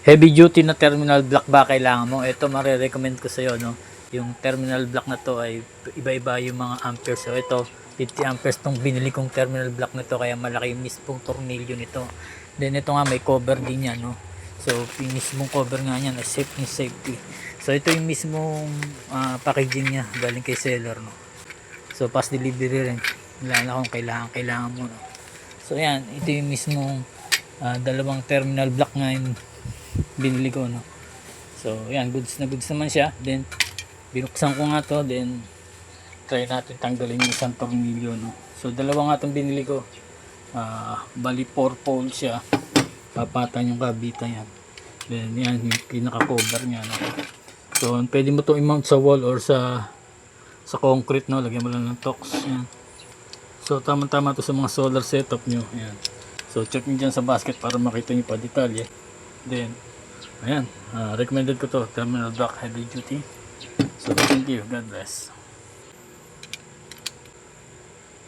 heavy duty na terminal block ba kailangan mo? Ito mare-recommend ko sa iyo, no. Yung terminal block na to ay iba-iba yung mga amperes. So ito 50 amperes tong binili kong terminal block nito, kaya malaki yung mismong tornilyo nito. Then ito nga may cover din yan, no. So yung mismong cover nga niyan ay safety. So ito yung mismong packaging niya galing kay seller, no. So pass delivery rin. Wala na kung kailangan mo, no. So yan, ito yung mismong dalawang terminal block nga yung binili ko, no. So yan, goods naman siya. Then binuksan ko nga to, then try natin tanggalin yung isang tornilyo, no. So dalawa nga itong binili ko, bali 4 pole siya, papatan yung kabitan yan. Then yan yung pinaka cover nya, no. So pwede mo to i-mount sa wall or sa concrete, no. Lagyan mo lang ng Torx yan. So tama to sa mga solar setup nyo, yan. So check nyo dyan sa basket para makita nyo pa detalye. Then ayan, recommended ko to, terminal block heavy duty. So thank you, God bless.